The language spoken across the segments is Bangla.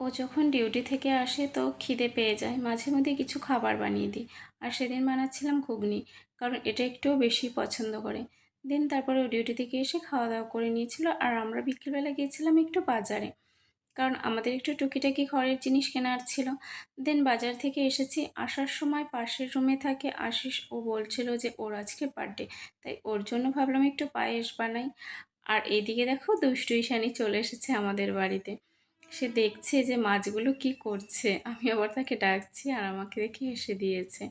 ও যখন ডিউটি থেকে আসে তো খিদে পেয়ে যায়, মাঝে মধ্যে কিছু খাবার বানিয়ে দিই। আর সেদিন বানাচ্ছিলাম ঘুগনি, কারণ এটা একটুও বেশি পছন্দ করে। তারপরে ও ডিউটি থেকে এসে খাওয়া দাওয়া করে নিয়েছিল, আর আমরা বিকেলবেলা গিয়েছিলাম একটু বাজারে, কারণ আমাদের একটু টুকিটাকি ঘরের জিনিস কেনার ছিল। বাজার থেকে এসেছি, আসার সময় পাশের রুমে থাকে আশিস, ও বলছিল যে ওর আজকে বার্থডে, তাই ওর জন্য ভাবলাম একটু পায়েস বানাই। আর এইদিকে দেখো দুষ্টু ঈশানী চলে এসেছে আমাদের বাড়িতে। সে দেখছে যে মাছগুলো কি করছে, আমি আবার তাকে ডাকছি আর আমাকে দেখে এসে দিয়েছে।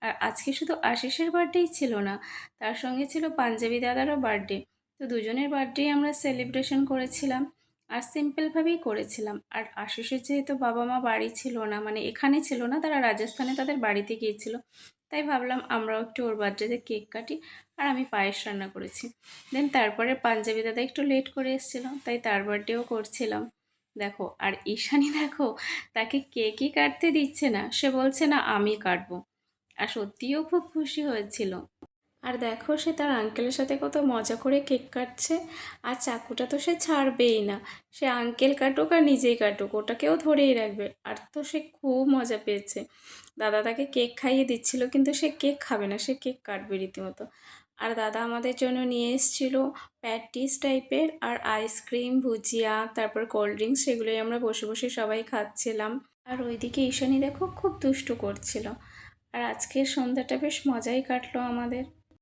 আর আজকে শুধু আশিসের বার্থডেই ছিল না, তার সঙ্গে ছিল পাঞ্জাবি দাদারও বার্থডে। তো দুজনের বার্থডে আমরা সেলিব্রেশন করেছিলাম, আর সিম্পলভাবেই করেছিলাম। আর আশিসের যেহেতু বাবা মা বাড়ি ছিল না, মানে এখানে ছিল না, তারা রাজস্থানে তাদের বাড়িতে গিয়েছিল, তাই ভাবলাম আমরাও একটু ওর বার্থডেতে কেক কাটি। আর আমি পায়েস রান্না করেছি। তারপরে পাঞ্জাবি দাদা একটু লেট করে এসেছিলো, তাই তার বার্থডেও করছিলাম। দেখো, আর ঈশানী দেখো, তাকে কেকই কাটতে দিচ্ছে না, সে বলছে না আমি কাটবো। আর সত্যিও খুব খুশি হয়েছিল। আর দেখো, সে তার আঙ্কেলের সাথে কত মজা করে কেক কাটছে। আর চাকুটা তো সে ছাড়বেই না, সে আঙ্কেল কাটুক আর নিজেই কাটুক, ওটাকেও ধরেই রাখবে। আর তো সে খুব মজা পেয়েছে। দাদা তাকে কেক খাইয়ে দিচ্ছিল, কিন্তু সে কেক খাবে না, সে কেক কাটবে রীতিমতো। আর দাদা আমাদের জন্য নিয়ে এসেছিল প্যাটিস টাইপের, আর আইসক্রিম, ভুজিয়া, তারপর কোল্ড ড্রিঙ্কস, সেগুলোই আমরা বসে বসে সবাই খাচ্ছিলাম। আর ওইদিকে ঈশানী দেখো খুব দুষ্টু করছিল। আর আজকের সন্ধ্যাটা বেশ মজাই কাটলো আমাদের।